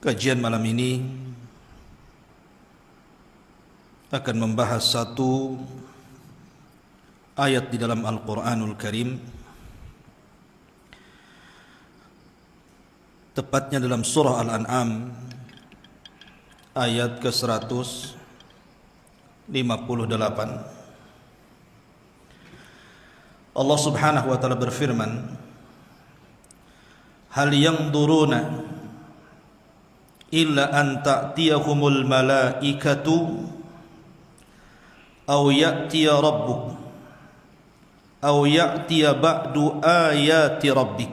Kajian malam ini akan membahas satu ayat di dalam Al-Quranul Karim, tepatnya dalam surah Al-An'am ayat ke-158. Allah Subhanahu wa taala berfirman, hal yanzuruna illa an ta'tiyahumul malaikatu aw ya'tiya rabbuk aw ya'tiya ba'du ayati rabbik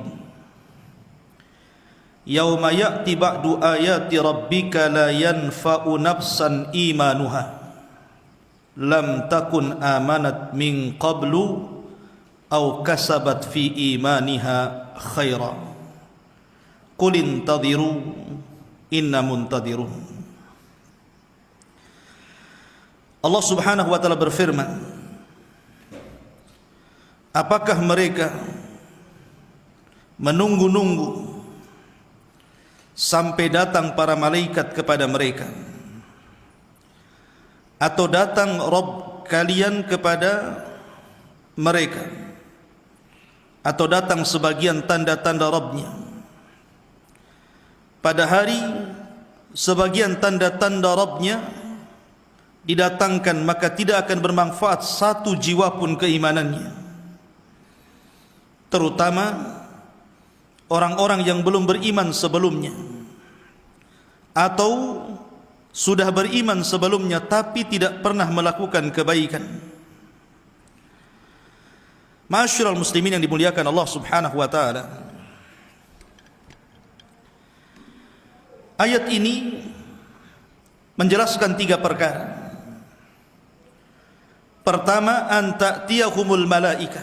yauma ya'ti ba'du ayati rabbika la yanfa'u nafsan imanuha lam takun amanat min qablu aw kasabat fi imaniha khaira qul intadhiru inna muntadirun. Allah Subhanahu wa taala berfirman, apakah mereka menunggu-nunggu sampai datang para malaikat kepada mereka, atau datang Rabb kalian kepada mereka, atau datang sebagian tanda-tanda Rabbnya? Pada hari sebagian tanda-tanda Rabbnya didatangkan, maka tidak akan bermanfaat satu jiwa pun keimanannya, terutama orang-orang yang belum beriman sebelumnya atau sudah beriman sebelumnya tapi tidak pernah melakukan kebaikan. Ma'asyiral muslimin yang dimuliakan Allah Subhanahu wa taala, ayat ini menjelaskan 3 perkara. Pertama, an ta'tiyahumul malaika,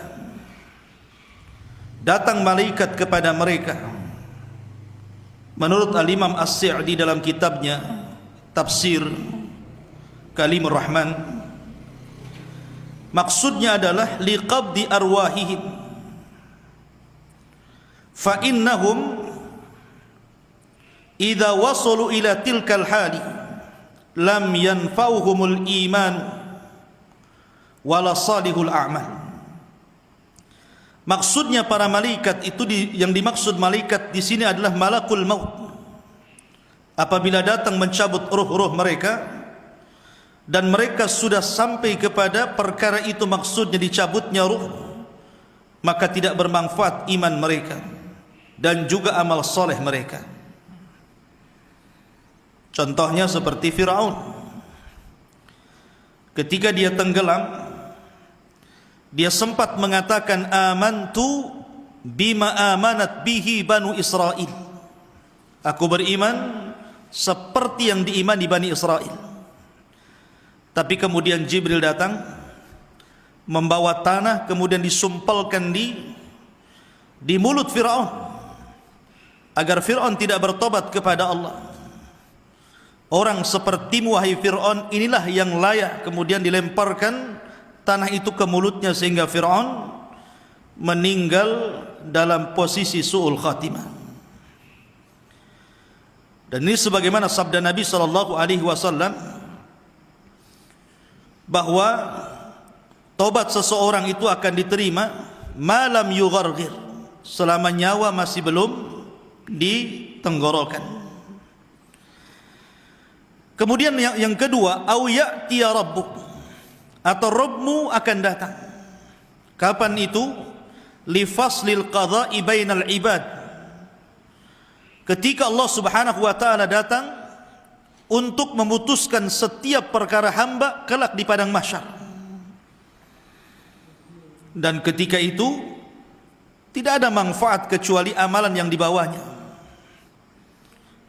datang malaikat kepada mereka. Menurut Al-Imam As-Sa'di dalam kitabnya Tafsir Kalimur Rahman, maksudnya adalah liqabdi arwahihim fa innahum idza wasalu ila tilkal hali lam yanfa'uhumul iman wala salihul a'mal. Maksudnya para malaikat itu yang dimaksud malaikat di sini adalah malakul maut. Apabila datang mencabut ruh-ruh mereka dan mereka sudah sampai kepada perkara itu, maksudnya dicabutnya ruh, maka tidak bermanfaat iman mereka dan juga amal soleh mereka. Contohnya seperti Fir'aun, ketika dia tenggelam, dia sempat mengatakan amantu bima amanat bihi banu Israel, aku beriman seperti yang diimani Bani Israel. Tapi kemudian Jibril datang membawa tanah, kemudian disumpalkan di mulut Fir'aun agar Fir'aun tidak bertobat kepada Allah. Orang sepertimu wahai Fir'aun, inilah yang layak. Kemudian dilemparkan tanah itu ke mulutnya sehingga Fir'aun meninggal dalam posisi su'ul khatimah. Dan ini sebagaimana sabda Nabi SAW bahwa tobat seseorang itu akan diterima malam yugharghir, selama nyawa masih belum ditenggorokan. Kemudian yang kedua, au ya'tiya rabbuk, atau Rabbmu akan datang. Kapan itu? Li faslil qadha'i bainal ibad, ketika Allah Subhanahu wa taala datang untuk memutuskan setiap perkara hamba kelak di padang mahsyar. Dan ketika itu tidak ada manfaat kecuali amalan yang dibawanya.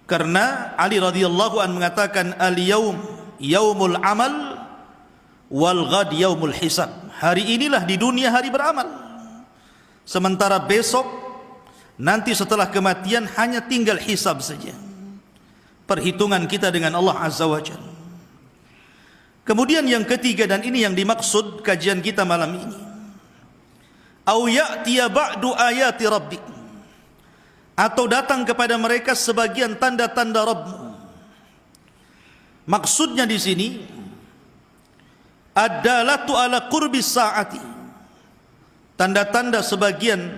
Karena Ali radhiyallahu anhu mengatakan, al-yaum yaumul amal wal ghad yaumul hisab. Hari inilah di dunia hari beramal, sementara besok nanti setelah kematian hanya tinggal hisab saja, perhitungan kita dengan Allah Azza wa Jalla. Kemudian yang ketiga, dan ini yang dimaksud kajian kita malam ini, au ya'tiya ba'du ayati rabbik, atau datang kepada mereka sebagian tanda-tanda Rabbmu. Maksudnya di sini ad-dalatu ala qurbis saati, tanda-tanda sebagian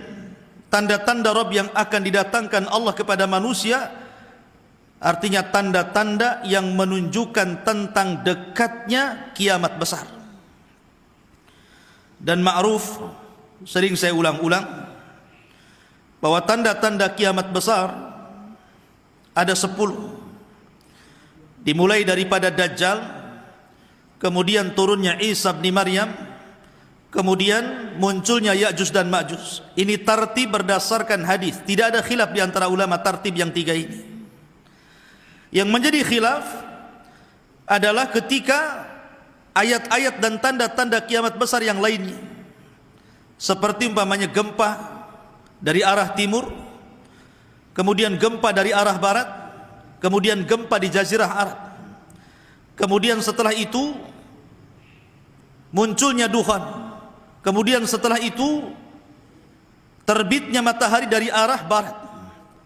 tanda-tanda Rabb yang akan didatangkan Allah kepada manusia, artinya tanda-tanda yang menunjukkan tentang dekatnya kiamat besar. Dan ma'ruf, sering saya ulang-ulang, bahwa tanda-tanda kiamat besar ada 10. Dimulai daripada Dajjal, kemudian turunnya Isa bin Maryam, kemudian munculnya Ya'juj dan Ma'juj. Ini tartib berdasarkan hadis. Tidak ada khilaf di antara ulama tartib yang 3 ini. Yang menjadi khilaf adalah ketika ayat-ayat dan tanda-tanda kiamat besar yang lainnya, seperti umpamanya gempa dari arah timur, kemudian gempa dari arah barat, kemudian gempa di Jazirah Arab, kemudian setelah itu munculnya dukhan, kemudian setelah itu terbitnya matahari dari arah barat,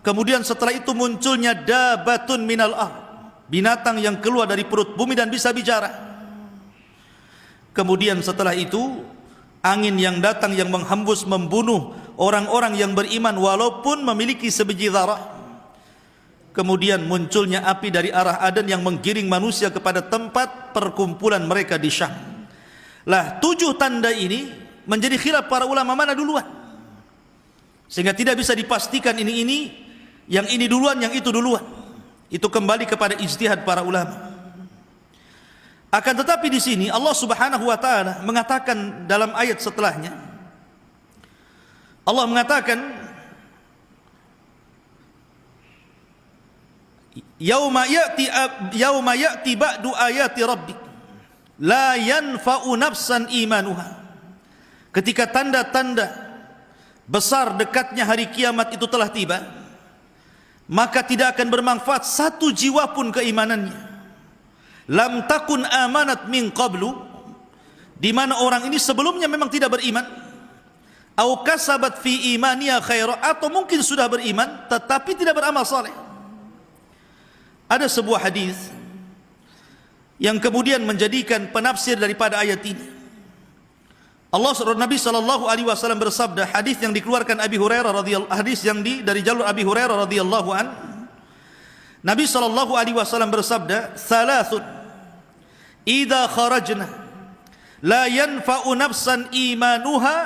kemudian setelah itu munculnya dabatun minal ard, binatang yang keluar dari perut bumi dan bisa bicara, kemudian setelah itu angin yang datang yang menghembus membunuh orang-orang yang beriman walaupun memiliki sebiji zarah. Kemudian munculnya api dari arah Aden yang menggiring manusia kepada tempat perkumpulan mereka di Syam. Lah 7 tanda ini menjadi khilaf para ulama mana duluan, sehingga tidak bisa dipastikan ini yang ini duluan, yang itu duluan. Itu kembali kepada ijtihad para ulama. Akan tetapi di sini Allah Subhanahu wa taala mengatakan dalam ayat setelahnya, Allah mengatakan yauma ya'ti ba'du ayati rabbik la yanfa'u nafsan imanuha. Ketika tanda-tanda besar dekatnya hari kiamat itu telah tiba, maka tidak akan bermanfaat satu jiwa pun keimanannya. Lam takun amanat min qablu, di mana orang ini sebelumnya memang tidak beriman, au kasabat fi imaniha khaira, atau mungkin sudah beriman tetapi tidak beramal saleh. Ada sebuah hadis yang kemudian menjadikan penafsir daripada ayat ini. Nabi sallallahu alaihi wasallam bersabda, hadis yang dikeluarkan Abi Hurairah radhiyallahu, hadis yang dari jalur Abi Hurairah radhiyallahu an, Nabi sallallahu alaihi wasallam bersabda, "Thalathun idza kharajna la yanfa'u nafsan imanuha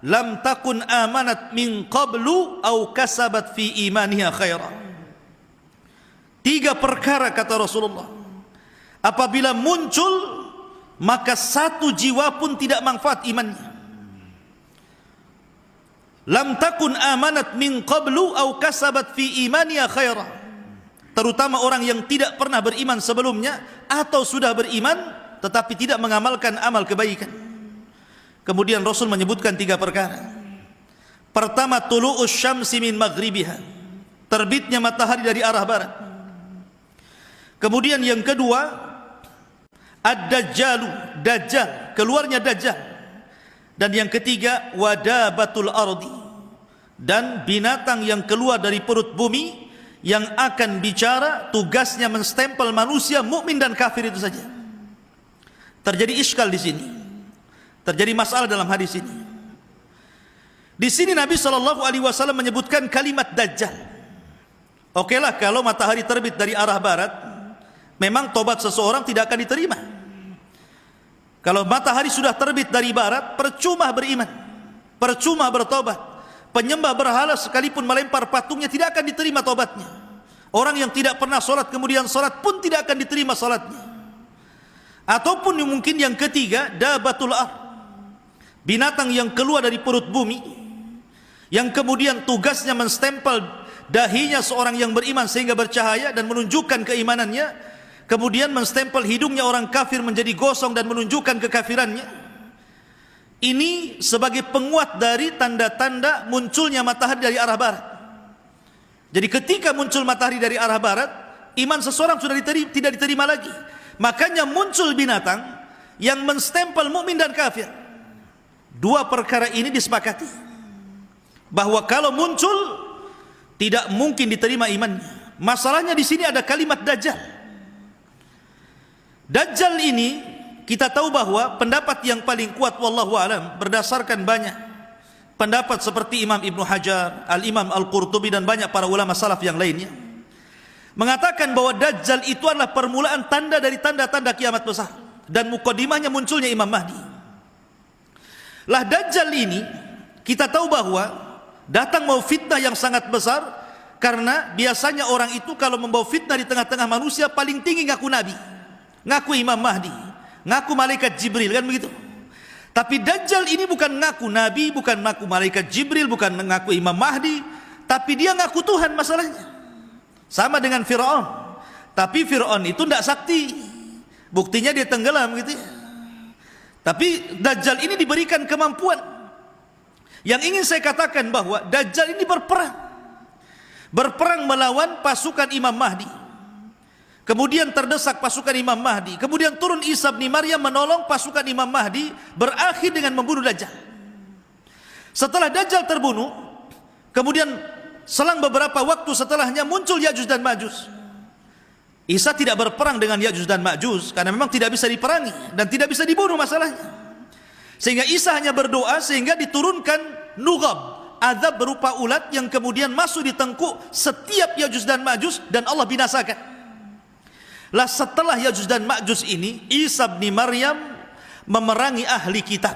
lam takun amanat min qablu au kasabat fi imaniha khaira." 3 perkara kata Rasulullah, apabila muncul maka satu jiwa pun tidak manfaat imannya. Lam takun amanat min qablu au kasabat fi imaniha khaira, terutama orang yang tidak pernah beriman sebelumnya atau sudah beriman tetapi tidak mengamalkan amal kebaikan. Kemudian Rasul menyebutkan 3 perkara. Pertama, tulu'us syamsi min maghribiha, terbitnya matahari dari arah barat. Kemudian yang kedua, ad-dajjalu, dajjal, keluarnya dajjal. Dan yang ketiga, wadabatul ardi, dan binatang yang keluar dari perut bumi yang akan bicara, tugasnya menstempel manusia mukmin dan kafir, itu saja. Terjadi iskal di sini, terjadi masalah dalam hadis ini. Di sini Nabi sallallahu alaihi wasallam menyebutkan kalimat dajjal. Okelah kalau matahari terbit dari arah barat, memang tobat seseorang tidak akan diterima. Kalau matahari sudah terbit dari barat, percuma beriman, percuma bertobat. Penyembah berhala sekalipun melempar patungnya tidak akan diterima tobatnya. Orang yang tidak pernah sholat kemudian sholat pun tidak akan diterima sholatnya. Ataupun mungkin yang ketiga, dabatul ard, binatang yang keluar dari perut bumi, yang kemudian tugasnya menstempel dahinya seorang yang beriman sehingga bercahaya dan menunjukkan keimanannya, kemudian menstempel hidungnya orang kafir menjadi gosong dan menunjukkan kekafirannya. Ini sebagai penguat dari tanda-tanda munculnya matahari dari arah barat. Jadi ketika muncul matahari dari arah barat, iman seseorang sudah tidak diterima lagi. Makanya muncul binatang yang menstempel mukmin dan kafir. 2 perkara ini disepakati bahwa kalau muncul tidak mungkin diterima imannya. Masalahnya di sini ada kalimat Dajjal. Dajjal ini kita tahu bahwa pendapat yang paling kuat wallahu alam berdasarkan banyak pendapat seperti Imam Ibnu Hajar, Al-Imam Al-Qurtubi dan banyak para ulama salaf yang lainnya mengatakan bahwa Dajjal itu adalah permulaan tanda dari tanda-tanda kiamat besar dan mukadimahnya munculnya Imam Mahdi. Lah Dajjal ini kita tahu bahwa datang mau fitnah yang sangat besar, karena biasanya orang itu kalau membawa fitnah di tengah-tengah manusia paling tinggi ngaku nabi, ngaku Imam Mahdi, ngaku malaikat Jibril, kan begitu. Tapi Dajjal ini bukan ngaku nabi, bukan ngaku malaikat Jibril, bukan ngaku Imam Mahdi, tapi dia ngaku Tuhan masalahnya. Sama dengan Fir'aun. Tapi Fir'aun itu tidak sakti, buktinya dia tenggelam gitu ya. Tapi Dajjal ini diberikan kemampuan. Yang ingin saya katakan bahwa Dajjal ini berperang melawan pasukan Imam Mahdi. Kemudian terdesak pasukan Imam Mahdi. Kemudian turun Isa bin Maryam menolong pasukan Imam Mahdi, berakhir dengan membunuh Dajjal. Setelah Dajjal terbunuh, kemudian selang beberapa waktu setelahnya muncul Ya'juj dan Ma'juj. Isa tidak berperang dengan Ya'juj dan Ma'juj karena memang tidak bisa diperangi dan tidak bisa dibunuh masalahnya. Sehingga Isa hanya berdoa sehingga diturunkan nugab, azab berupa ulat yang kemudian masuk di tengkuk setiap Ya'juj dan Ma'juj dan Allah binasakan. Lah setelah Ya'juj dan Ma'juj ini, Isa bin Maryam memerangi ahli kitab,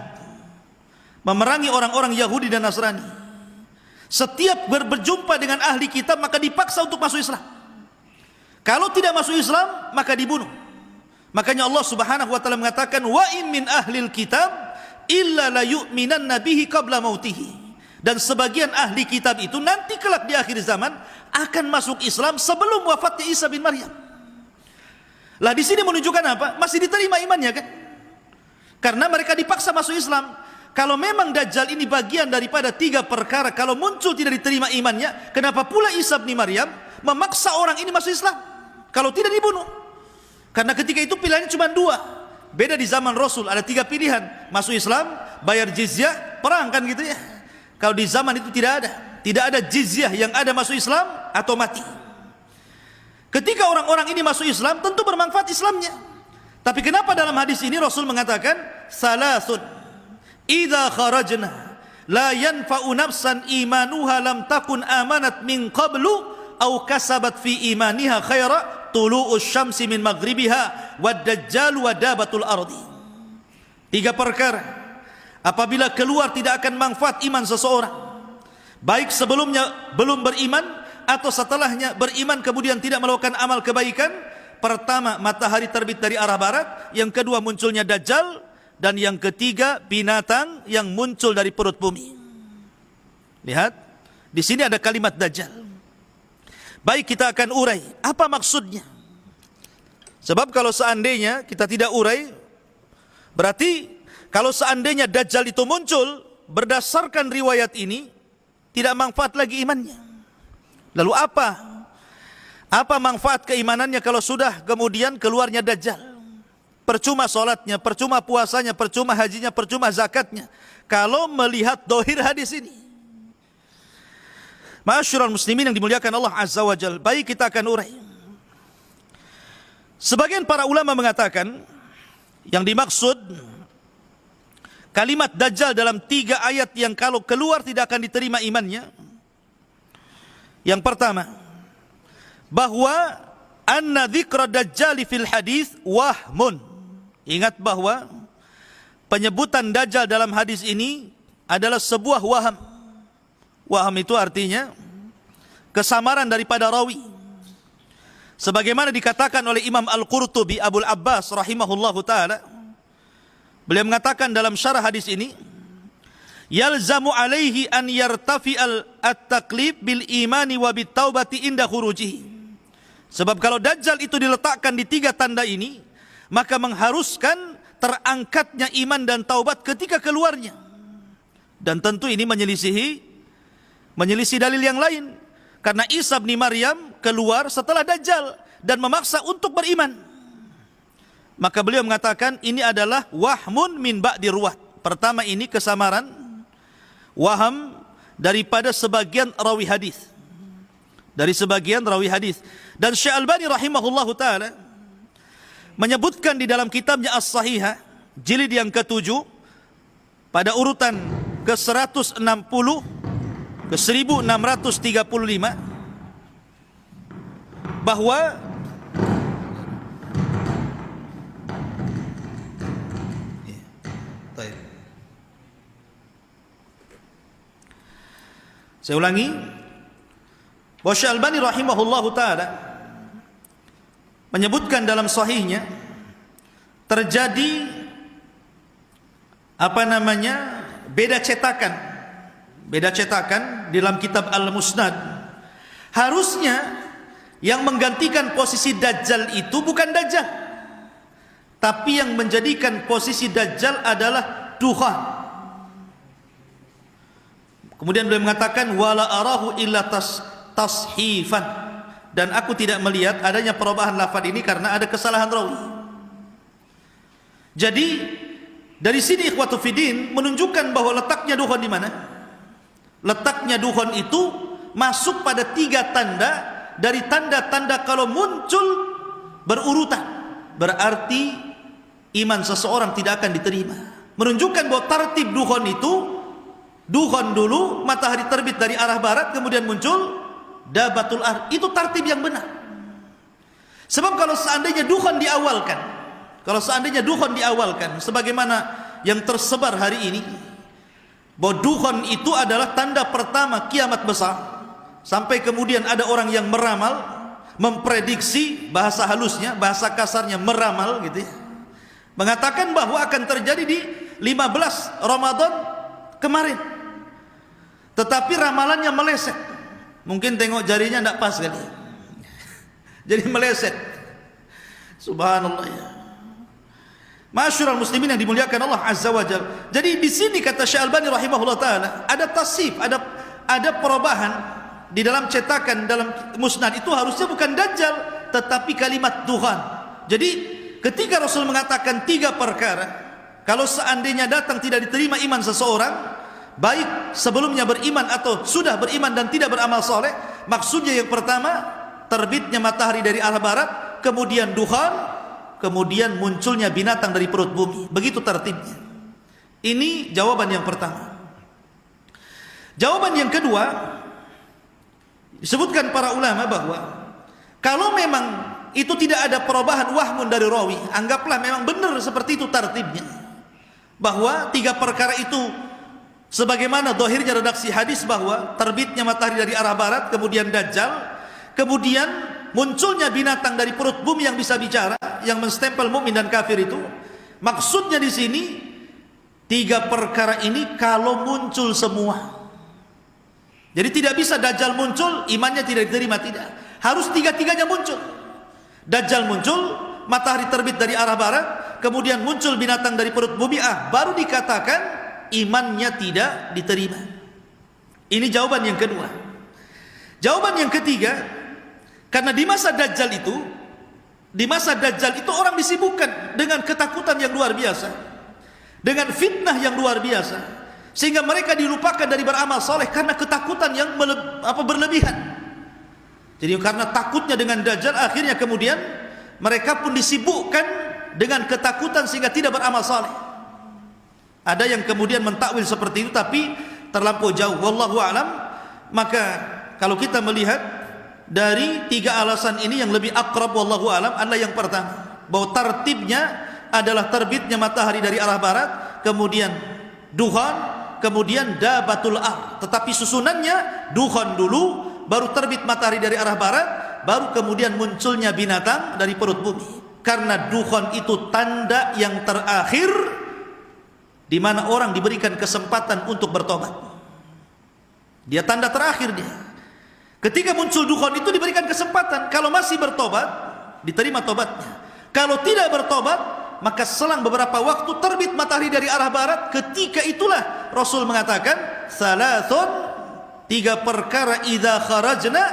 memerangi orang-orang Yahudi dan Nasrani. Setiap berjumpa dengan ahli kitab maka dipaksa untuk masuk Islam. Kalau tidak masuk Islam maka dibunuh. Makanya Allah Subhanahu wa taala mengatakan, wa in min ahlil kitab illa la yu'minanna bihi qabla mautihi. Dan sebagian ahli kitab itu nanti kelak di akhir zaman akan masuk Islam sebelum wafatnya Isa bin Maryam. Lah di sini menunjukkan apa? Masih diterima imannya kan? Karena mereka dipaksa masuk Islam. Kalau memang Dajjal ini bagian daripada 3 perkara, kalau muncul tidak diterima imannya, kenapa pula Isa bin Maryam memaksa orang ini masuk Islam? Kalau tidak dibunuh. Karena ketika itu pilihannya cuma 2. Beda di zaman Rasul ada 3 pilihan, masuk Islam, bayar jizyah, perang kan gitu ya. Kalau di zaman itu tidak ada jizyah, yang ada masuk Islam atau mati. Ketika orang-orang ini masuk Islam tentu bermanfaat Islamnya. Tapi kenapa dalam hadis ini Rasul mengatakan salasun idza kharajna la yanfa'u nafsan imanuha lam takun amanat min qablu aw kasabat fi imaniha khaira tulu'us syamsi min maghribiha wad dajjal wa dabatul ardi. 3 perkara apabila keluar tidak akan manfaat iman seseorang, baik sebelumnya belum beriman atau setelahnya beriman kemudian tidak melakukan amal kebaikan. Pertama, matahari terbit dari arah barat, yang kedua munculnya Dajjal, dan yang ketiga binatang yang muncul dari perut bumi. Lihat, di sini ada kalimat Dajjal. Baik, kita akan urai apa maksudnya. Sebab kalau seandainya kita tidak urai, berarti kalau seandainya Dajjal itu muncul berdasarkan riwayat ini, tidak manfaat lagi imannya. Lalu apa manfaat keimanannya kalau sudah kemudian keluarnya Dajjal? Percuma sholatnya, percuma puasanya, percuma hajinya, percuma zakatnya, kalau melihat dohir hadis ini. Ma'asyiral muslimin yang dimuliakan Allah Azza wa Jalla, baik kita akan urai. Sebagian para ulama mengatakan yang dimaksud kalimat Dajjal dalam 3 ayat yang kalau keluar tidak akan diterima imannya. Yang pertama, bahwa anna dzikra Dajjal fil hadis wahmun. Ingat bahwa penyebutan Dajjal dalam hadis ini adalah sebuah waham. Waham itu artinya kesamaran daripada rawi. Sebagaimana dikatakan oleh Imam Al-Qurtubi Abul Abbas rahimahullahu taala, beliau mengatakan dalam syarah hadis ini, yalzamu alaihi an yartafi'al at-taqlib bil imani wa bit taubati inda khurujihi. Sebab kalau Dajjal itu diletakkan di 3 tanda ini, maka mengharuskan terangkatnya iman dan taubat ketika keluarnya. Dan tentu ini menyelisih dalil yang lain. Karena Isa bin Maryam keluar setelah Dajjal dan memaksa untuk beriman. Maka beliau mengatakan ini adalah wahmun min ba'di ruwat. Pertama ini kesamaran, waham daripada sebagian rawi hadis. dari sebagian rawi hadis. Dan Syekh Albani rahimahullahu taala menyebutkan di dalam kitabnya As-Sahihah jilid yang ke-7 pada urutan ke-160 ke 1635 bahwa saya ulangi, bahwa Syekh Albani rahimahullahu taala menyebutkan dalam sahihnya terjadi beda cetakan di dalam kitab Al-Musnad. Harusnya yang menggantikan posisi Dajjal itu bukan Dajjal, tapi yang menjadikan posisi Dajjal adalah dukhan. Kemudian beliau mengatakan wala arahu illa tashifan, dan aku tidak melihat adanya perubahan lafaz ini karena ada kesalahan rawi. Jadi dari sini ikhwatu fiddin menunjukkan bahwa letaknya dukhan di mana? Letaknya dukhan itu masuk pada 3 tanda dari tanda-tanda kalau muncul berurutan, berarti iman seseorang tidak akan diterima. Menunjukkan bahwa tartib dukhan itu, dukhan dulu, matahari terbit dari arah barat, kemudian muncul dabatul ard. Itu tartib yang benar. Sebab kalau seandainya dukhan diawalkan, sebagaimana yang tersebar hari ini, bahwa dukhan itu adalah tanda pertama kiamat besar, sampai kemudian ada orang yang meramal, memprediksi, bahasa halusnya, bahasa kasarnya meramal gitu ya, mengatakan bahwa akan terjadi di 15 Ramadan kemarin. Tetapi ramalannya meleset. Mungkin tengok jarinya tidak pas kali. Jadi meleset. Subhanallah ya. Masyurul muslimin yang dimuliakan Allah Azza wa Jalla. Jadi di sini kata Syekh Albani rahimahullah taala, ada tasif, ada perubahan di dalam cetakan dalam Musnad itu harusnya bukan Dajjal tetapi kalimat Tuhan. Jadi ketika Rasul mengatakan 3 perkara, kalau seandainya datang tidak diterima iman seseorang, baik sebelumnya beriman atau sudah beriman dan tidak beramal soleh, maksudnya yang pertama terbitnya matahari dari arah barat, kemudian dukhan, kemudian munculnya binatang dari perut bumi. Begitu tertibnya. Ini jawaban yang pertama. Jawaban yang kedua, disebutkan para ulama bahwa kalau memang itu tidak ada perubahan wahmun dari rawi, anggaplah memang benar seperti itu tertibnya, bahwa 3 perkara itu sebagaimana zahirnya redaksi hadis, bahwa terbitnya matahari dari arah barat, kemudian Dajjal, kemudian munculnya binatang dari perut bumi yang bisa bicara, yang menstempel mukmin dan kafir itu. Maksudnya di sini 3 perkara ini kalau muncul semua. Jadi tidak bisa Dajjal muncul imannya tidak diterima, tidak. Harus 3-tiganya muncul. Dajjal muncul, matahari terbit dari arah barat, kemudian muncul binatang dari perut bumi, baru dikatakan imannya tidak diterima. Ini jawaban yang kedua. Jawaban yang ketiga, karena di masa Dajjal itu orang disibukkan dengan ketakutan yang luar biasa, dengan fitnah yang luar biasa, sehingga mereka dilupakan dari beramal soleh karena ketakutan yang berlebihan. Jadi karena takutnya dengan Dajjal, akhirnya kemudian mereka pun disibukkan dengan ketakutan sehingga tidak beramal soleh. Ada yang kemudian mentakwil seperti itu, tapi terlampau jauh. Wallahu a'lam. Maka kalau kita melihat dari 3 alasan ini, yang lebih akrab wallahu a'lam adalah yang pertama, bahwa tertibnya adalah terbitnya matahari dari arah barat, kemudian dukhan, kemudian dabatul ard. Tetapi susunannya dukhan dulu, baru terbit matahari dari arah barat, baru kemudian munculnya binatang dari perut bumi. Karena dukhan itu tanda yang terakhir di mana orang diberikan kesempatan untuk bertobat. Dia tanda terakhir dia. Ketika muncul dukhan itu diberikan kesempatan. Kalau masih bertobat, diterima tobatnya. Kalau tidak bertobat, maka selang beberapa waktu terbit matahari dari arah barat. Ketika itulah Rasul mengatakan, salasun, 3 perkara idza kharajna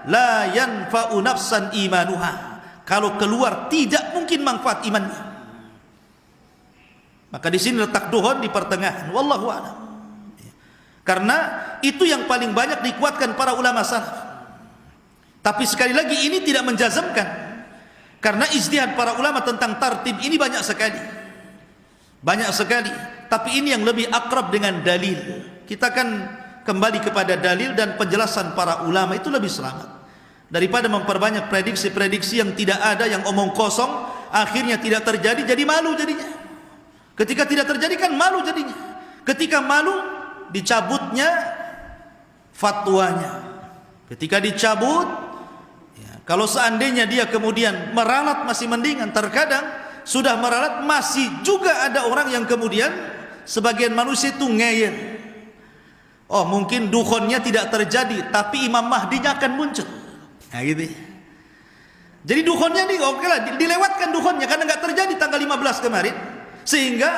la yanfa'u nafsan imanuha. Kalau keluar tidak mungkin manfaat imannya. Maka di sini letak dukhan di pertengahan. Wallahu a'lam. Karena itu yang paling banyak dikuatkan para ulama salaf. Tapi sekali lagi ini tidak menjazmkan, karena ijtihad para ulama tentang tartib ini banyak sekali. Banyak sekali. Tapi ini yang lebih akrab dengan dalil. Kita kan kembali kepada dalil dan penjelasan para ulama, itu lebih selamat daripada memperbanyak prediksi-prediksi yang tidak ada, yang omong kosong, akhirnya tidak terjadi, jadi malu jadinya. Ketika tidak terjadi kan malu jadinya. Ketika malu, dicabutnya fatwanya. Ketika dicabut, ya, kalau seandainya dia kemudian meralat masih mendingan. Terkadang sudah meralat masih juga ada orang yang kemudian sebagian manusia itu ngeyel. Oh, mungkin dukhonnya tidak terjadi, tapi Imam Mahdinya akan muncul. Nah gitu. Jadi dukhonnya nih oke lah, dilewatkan dukhonnya karena nggak terjadi tanggal 15 kemarin, sehingga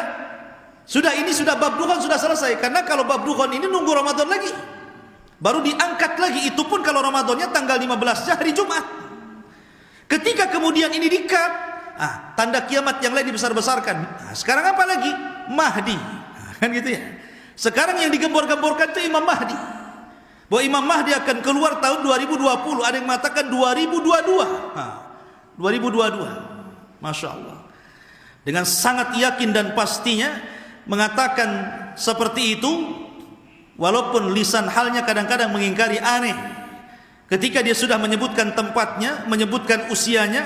sudah bab dukhon sudah selesai. Karena kalau bab dukhon ini nunggu Ramadan lagi, baru diangkat lagi, itu pun kalau Ramadannya tanggal 15-nya hari Jumat. Ketika kemudian ini di-cut, tanda kiamat yang lain dibesar-besarkan. Nah, sekarang apa lagi? Mahdi. Nah, kan gitu ya. Sekarang yang digembor-gemborkan itu Imam Mahdi. Bahwa Imam Mahdi akan keluar tahun 2020. Ada yang mengatakan 2022. 2022. Masya Allah. Dengan sangat yakin dan pastinya mengatakan seperti itu, walaupun lisan halnya kadang-kadang mengingkari, aneh. Ketika dia sudah menyebutkan tempatnya, menyebutkan usianya,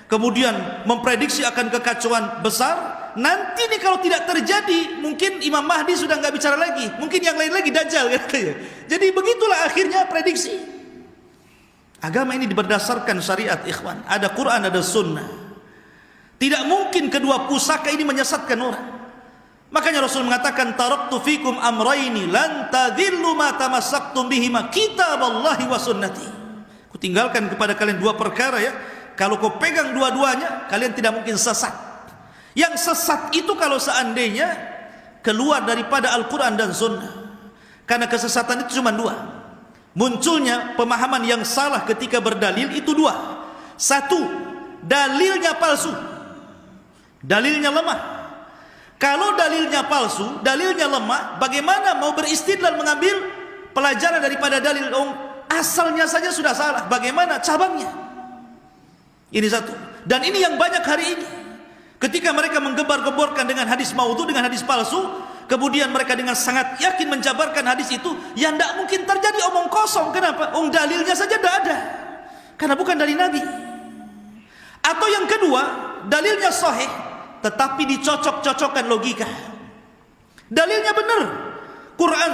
kemudian memprediksi akan kekacauan besar. Nanti nih kalau tidak terjadi, mungkin Imam Mahdi sudah nggak bicara lagi, mungkin yang lain lagi Dajjal katanya. Jadi begitulah akhirnya prediksi. Agama ini berdasarkan syariat, ikhwan. Ada Quran, ada sunnah. Tidak mungkin kedua pusaka ini menyesatkan orang. Makanya Rasul mengatakan, taraktu fikum amraini lan tadhillu ma tamassaktum bihima, kitaballahi wa sunnati. Ku tinggalkan kepada kalian dua perkara ya. Kalau kau pegang dua-duanya, kalian tidak mungkin sesat. Yang sesat itu kalau seandainya keluar daripada Al-Quran dan Sunnah. Karena kesesatan itu cuma dua. Munculnya pemahaman yang salah ketika berdalil itu dua. Satu, dalilnya palsu, dalilnya lemah. Kalau dalilnya palsu, dalilnya lemah, bagaimana mau beristidlal mengambil pelajaran daripada dalil? Asalnya saja sudah salah, bagaimana cabangnya? Ini satu. Dan ini yang banyak hari ini. Ketika mereka menggembar-gemborkan dengan hadis maudhu, dengan hadis palsu, kemudian mereka dengan sangat yakin menjabarkan hadis itu, ya tidak mungkin terjadi, omong kosong. Kenapa? Dalilnya saja tidak ada, karena bukan dari Nabi. Atau yang kedua, dalilnya sahih, tetapi dicocok-cocokkan logika. Dalilnya benar, Quran,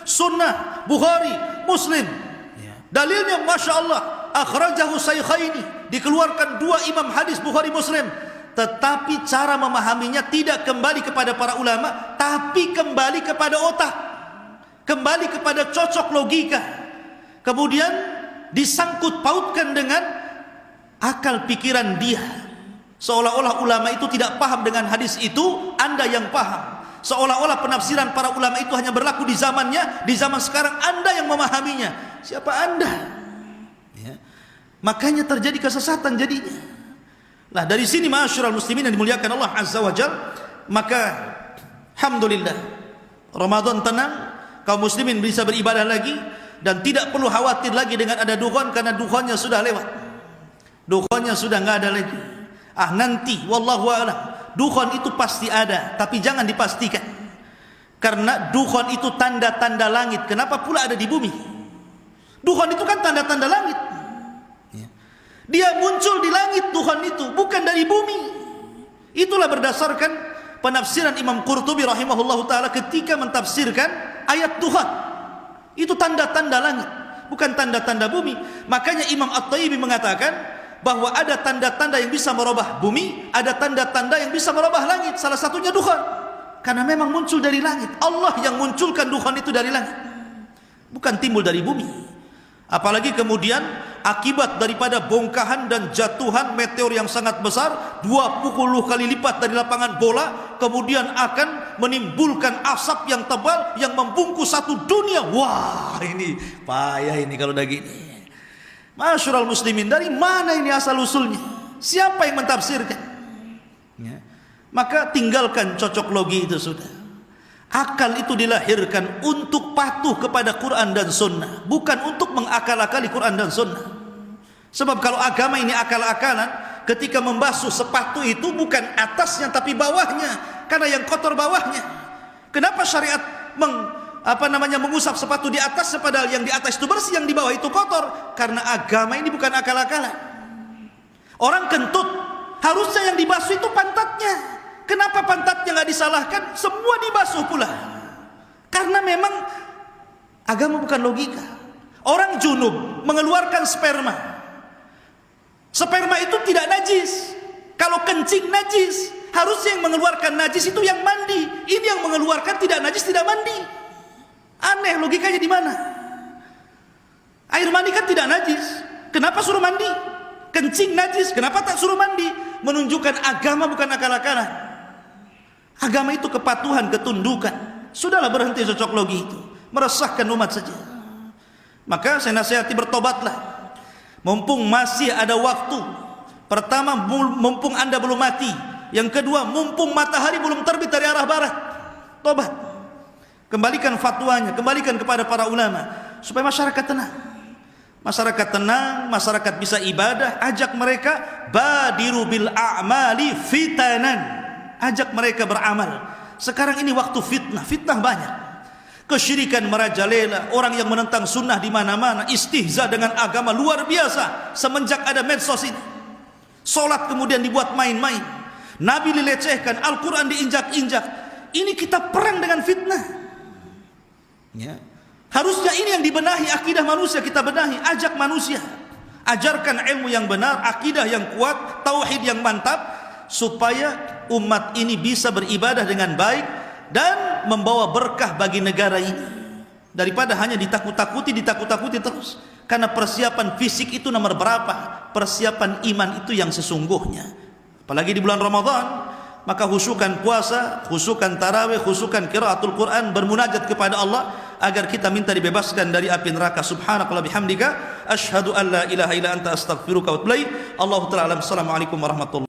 Sunnah, Bukhari, Muslim. Dalilnya Masya Allah, akhrajahu shaykhaini, dikeluarkan dua imam hadis Bukhari Muslim. Tetapi cara memahaminya tidak kembali kepada para ulama, tapi kembali kepada otak, kembali kepada cocok logika. Kemudian disangkut pautkan dengan akal pikiran dia. Seolah-olah ulama itu tidak paham dengan hadis itu, Anda yang paham. Seolah-olah penafsiran para ulama itu hanya berlaku di zamannya, di zaman sekarang Anda yang memahaminya. Siapa Anda? Ya. Makanya terjadi kesesatan jadinya. Nah, dari sini ma'asyiral muslimin yang dimuliakan Allah Azza wa Jalla, maka alhamdulillah Ramadan tenang, kaum muslimin bisa beribadah lagi dan tidak perlu khawatir lagi dengan ada dukhon, karena dukhonnya sudah lewat. Dukhonnya sudah enggak ada lagi. Nanti wallahu a'lam, dukhon itu pasti ada, tapi jangan dipastikan. Karena dukhon itu tanda-tanda langit. Kenapa pula ada di bumi? Dukhon itu kan tanda-tanda langit. Dia muncul di langit, Tuhan itu bukan dari bumi. Itulah berdasarkan penafsiran Imam Qurtubi rahimahullahu taala ketika mentafsirkan ayat Tuhan. Itu tanda-tanda langit, bukan tanda-tanda bumi. Makanya Imam At-Tayyib mengatakan bahwa ada tanda-tanda yang bisa merubah bumi, ada tanda-tanda yang bisa merubah langit. Salah satunya Tuhan, karena memang muncul dari langit. Allah yang munculkan Tuhan itu dari langit, bukan timbul dari bumi. Apalagi kemudian akibat daripada bongkahan dan jatuhan meteor yang sangat besar, 20 kali lipat dari lapangan bola, kemudian akan menimbulkan asap yang tebal yang membungkus satu dunia. Wah, ini payah ini kalau udah gini. Masyarul muslimin, dari mana ini asal usulnya? Siapa yang mentafsirkan? Ya. Maka tinggalkan cocok logi itu sudah. Akal itu dilahirkan untuk patuh kepada Quran dan Sunnah, bukan untuk mengakal-akali Quran dan Sunnah. Sebab kalau agama ini akal-akalan, ketika membasuh sepatu itu bukan atasnya tapi bawahnya, karena yang kotor bawahnya. Kenapa syariat mengusap sepatu di atas, padahal yang di atas itu bersih, yang di bawah itu kotor? Karena agama ini bukan akal-akalan. Orang kentut, harusnya yang dibasuh itu pantatnya. Kenapa pantatnya nggak disalahkan? Semua dibasuh pula. Karena memang agama bukan logika. Orang junub mengeluarkan sperma. Sperma itu tidak najis. Kalau kencing najis, harusnya yang mengeluarkan najis itu yang mandi. Ini yang mengeluarkan tidak najis, tidak mandi. Aneh, logikanya di mana? Air mandi kan tidak najis, kenapa suruh mandi? Kencing najis, kenapa tak suruh mandi? Menunjukkan agama bukan akal-akalan. Agama itu kepatuhan, ketundukan. Sudahlah, berhenti cocok logi itu, meresahkan umat saja. Maka saya nasihati, bertobatlah mumpung masih ada waktu. Pertama, mumpung Anda belum mati. Yang kedua, mumpung matahari belum terbit dari arah barat. Tobat, kembalikan fatwanya, kembalikan kepada para ulama, supaya masyarakat tenang. Masyarakat tenang, masyarakat bisa ibadah. Ajak mereka, badiru bil a'mali fitanan, ajak mereka beramal. Sekarang ini waktu fitnah, fitnah banyak. Kesyirikan merajalela, orang yang menentang sunnah di mana-mana, istihza dengan agama luar biasa semenjak ada medsos ini. Salat kemudian dibuat main-main, Nabi dilecehkan, Al-Quran diinjak-injak. Ini kita perang dengan fitnah. Ya. Harusnya ini yang dibenahi, akidah manusia kita benahi. Ajak manusia, ajarkan ilmu yang benar, akidah yang kuat, tauhid yang mantap, supaya umat ini bisa beribadah dengan baik dan membawa berkah bagi negara ini, daripada hanya ditakut-takuti terus. Karena persiapan fisik itu nomor berapa, persiapan iman itu yang sesungguhnya. Apalagi di bulan Ramadan, maka khusyukan puasa, khusyukan tarawih, khusyukan qiraatul Quran, bermunajat kepada Allah agar kita minta dibebaskan dari api neraka. Subhanakallah bihamdika, asyhadu an la ilaha illa anta astaghfiruka wa atubu ilaik. Allahu ta'ala alam. Assalamualaikum warahmatullahi